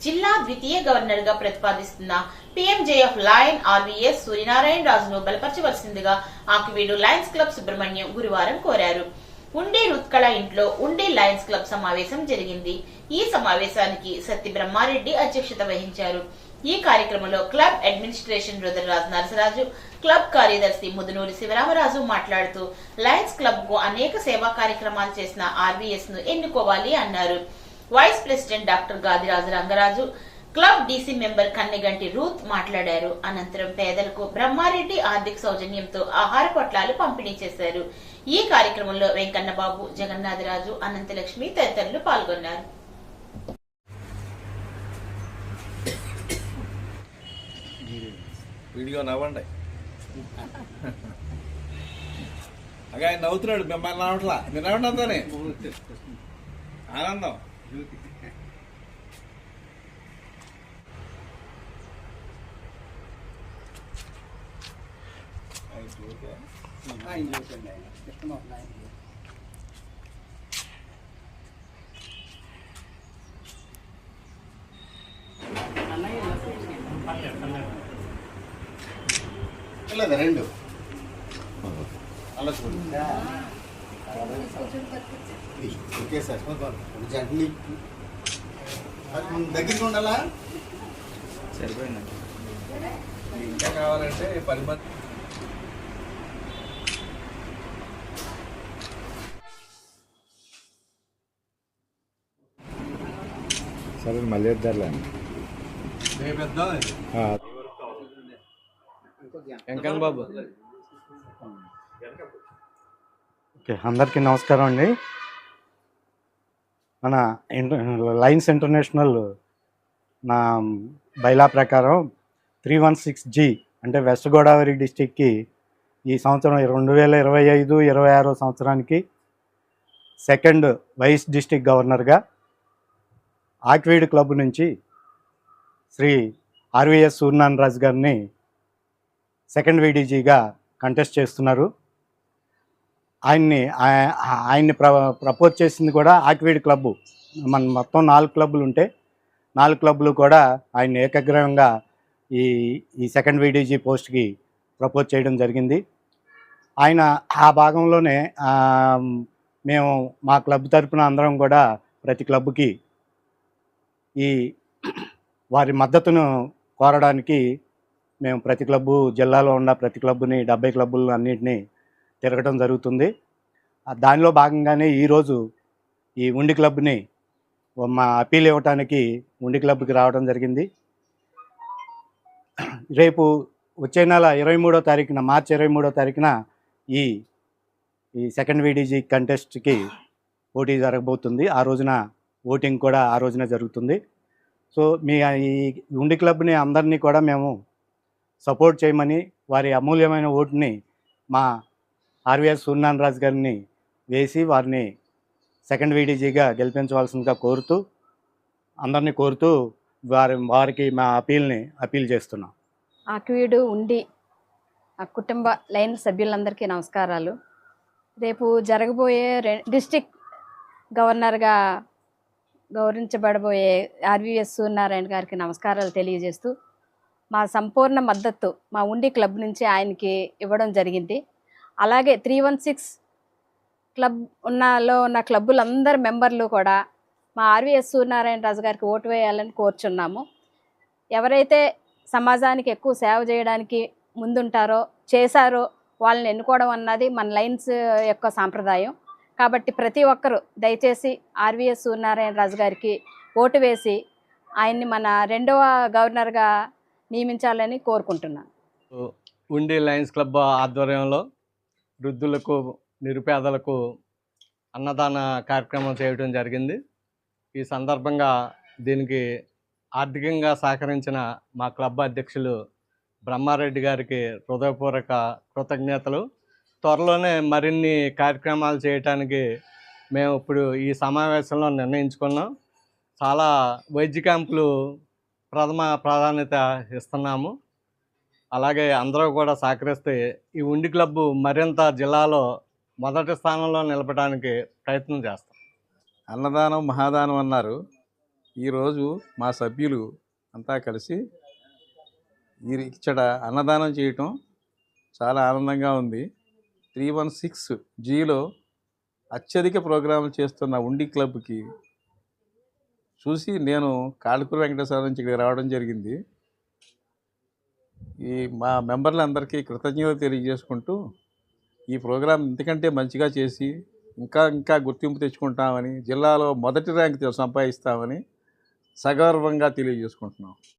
జిల్లా ద్వితీయ గవర్నర్ గా ప్రతిపాదిస్తున్న పీఎంజేఎఫ్ లయన్ ఆర్వీఎస్ సూర్యనారాయణ రాజును బలపరచవలసిందిగా ఆకివీడు లయన్స్ క్లబ్ సుబ్రహ్మణ్యం గురువారం కోరారు. ఉండే రుత్కళ ఇంట్లో ఉండే లయన్స్ క్లబ్ సమావేశం జరిగింది. ఈ సమావేశానికి సత్తి బ్రహ్మారెడ్డి అధ్యక్షత వహించారు. ఈ కార్యక్రమంలో club administration Rudraraju Narasaraju, club కార్యదర్శి ముదునూరి శివరామరాజు మాట్లాడుతూ లయన్స్ క్లబ్ కు అనేక సేవా కార్యక్రమాలు చేసిన ఆర్వీఎస్ ను ఎన్నుకోవాలి అన్నారు. Vice president doctor Gadiraju Rangaraju, club DC member Kanneganti Ruth మాట్లాడారు. అనంతరం పేదలకు బ్రహ్మారెడ్డి ఆర్థిక సౌజన్యంతో ఆహార పొట్లాలు పంపిణీ చేశారు. ఈ కార్యక్రమంలో వెంకన్నబాబు, జగన్నాథరాజు, అనంతలక్ష్మి తదితరులు పాల్గొన్నారు. వీడియో నవ్వండి. అగా ఆయన నవ్వుతున్నాడు, మిమ్మల్ని నవ్వట్లా, మీరు నవ్వండి అంతానే ఆనందం. లేదా రెండు అలా ఓకే సార్ జంటని దగ్గరికి ఉండాలా సరిపోయింది. ఇంకా కావాలంటే 10 మంది. సరే మళ్ళీ ఇద్దారులే. వెంకన్న బాబు. ఓకే, అందరికీ నమస్కారం అండి. మన లయన్స్ ఇంటర్నేషనల్ నా బైలా ప్రకారం 316G అంటే వెస్ట్ గోదావరి డిస్టిక్కి ఈ సంవత్సరం 2025-26 సంవత్సరానికి సెకండ్ వైస్ డిస్టిక్ గవర్నర్గా ఆక్వీడ్ క్లబ్ నుంచి శ్రీ ఆర్వీఎస్ సూర్యనారాయణ రాజు గారిని సెకండ్ వీడీజీగా కంటెస్ట్ చేస్తున్నారు. ఆయన్ని ప్రపోజ్ చేసింది కూడా ఆక్వీడ్ క్లబ్బు. మన మొత్తం 4 క్లబ్బులు ఉంటే 4 క్లబ్బులు కూడా ఆయన ఏకగ్రీవంగా ఈ సెకండ్ వీడీజీ పోస్ట్కి ప్రపోజ్ చేయడం జరిగింది. ఆయన ఆ భాగంలోనే మేము మా క్లబ్ తరపున అందరం కూడా ప్రతి క్లబ్కి వారి మద్దతును కోరడానికి మేము ప్రతి క్లబ్బు జిల్లాలో ఉన్న ప్రతి క్లబ్బుని 70 క్లబ్బులు అన్నింటినీ తిరగడం జరుగుతుంది. దానిలో భాగంగానే ఈరోజు ఈ ఉండి క్లబ్ని మా అప్పీల్ ఇవ్వటానికి ఉండి క్లబ్కి రావడం జరిగింది. రేపు వచ్చే నెల 23వ తారీఖున మార్చి 23వ తారీఖున ఈ సెకండ్ వీడీజీ కంటెస్ట్కి పోటీ జరగబోతుంది. ఆ రోజున ఓటింగ్ కూడా ఆ రోజున జరుగుతుంది. సో మీ ఈ ఉండి క్లబ్ని అందరినీ కూడా మేము సపోర్ట్ చేయమని, వారి అమూల్యమైన ఓటుని మా ఆర్వీఎస్ సూర్యనారాయణ రాజు గారిని వేసి వారిని సెకండ్ వీడీజీగా గెలిపించవలసిందిగా అందరినీ కోరుతూ వారికి మా అపీల్ చేస్తున్నాం. ఆక్వీడు ఉండి కుటుంబ లైన్ సభ్యులందరికీ నమస్కారాలు. రేపు జరగబోయే డిస్టిక్ గవర్నర్గా గౌరవించబడబోయే ఆర్వీఎస్ సూర్యనారాయణ గారికి నమస్కారాలు తెలియజేస్తూ మా సంపూర్ణ మద్దతు మా ఉండి క్లబ్ నుంచి ఆయనకి ఇవ్వడం జరిగింది. అలాగే 316 క్లబ్ ఉన్న క్లబ్బులందరి మెంబర్లు కూడా మా ఆర్వీఎస్ సూర్యనారాయణ రాజు గారికి ఓటు వేయాలని కోరుచున్నాము. ఎవరైతే సమాజానికి ఎక్కువ సేవ చేయడానికి ముందుంటారో చేశారో వాళ్ళని ఎన్నుకోవడం అన్నది మన లైన్స్ యొక్క సాంప్రదాయం. కాబట్టి ప్రతి ఒక్కరూ దయచేసి ఆర్వీఎస్ సూర్యనారాయణ రాజు గారికి ఓటు వేసి ఆయన్ని మన 2వ గవర్నర్గా నియమించాలని కోరుకుంటున్నాను. ఉండి లయన్స్ క్లబ్ ఆధ్వర్యంలో వృద్ధులకు, నిరుపేదలకు అన్నదాన కార్యక్రమం చేయడం జరిగింది. ఈ సందర్భంగా దీనికి ఆర్థికంగా సహకరించిన మా క్లబ్ అధ్యక్షులు బ్రహ్మారెడ్డి గారికి హృదయపూర్వక కృతజ్ఞతలు. త్వరలోనే మరిన్ని కార్యక్రమాలు చేయటానికి మేము ఇప్పుడు ఈ సమావేశంలో నిర్ణయించుకున్నాం. చాలా వైద్య క్యాంపులు ప్రథమ ప్రాధాన్యత ఇస్తున్నాము. అలాగే అందరూ కూడా సహకరిస్తే ఈ ఉండి క్లబ్బు మరింత జిల్లాలో మొదటి స్థానంలో నిలపడానికి ప్రయత్నం చేస్తాం. అన్నదానం మహాదానం అన్నారు. ఈరోజు మా సభ్యులు అంతా కలిసి ఇక్కడ అన్నదానం చేయటం చాలా ఆనందంగా ఉంది. 316 జీలో అత్యధిక ప్రోగ్రాంలు చేస్తున్న ఉండి క్లబ్కి చూసి నేను కాళకూరు వెంకటేశ్వర నుంచి ఇక్కడికి రావడం జరిగింది. ఈ మా మెంబర్లందరికీ కృతజ్ఞతలు తెలియజేసుకుంటూ ఈ ప్రోగ్రాం ఇంతకంటే మంచిగా చేసి ఇంకా గుర్తింపు తెచ్చుకుంటామని, జిల్లాలో మొదటి ర్యాంక్ సంపాదిస్తామని సగర్వంగా తెలియజేసుకుంటున్నాం.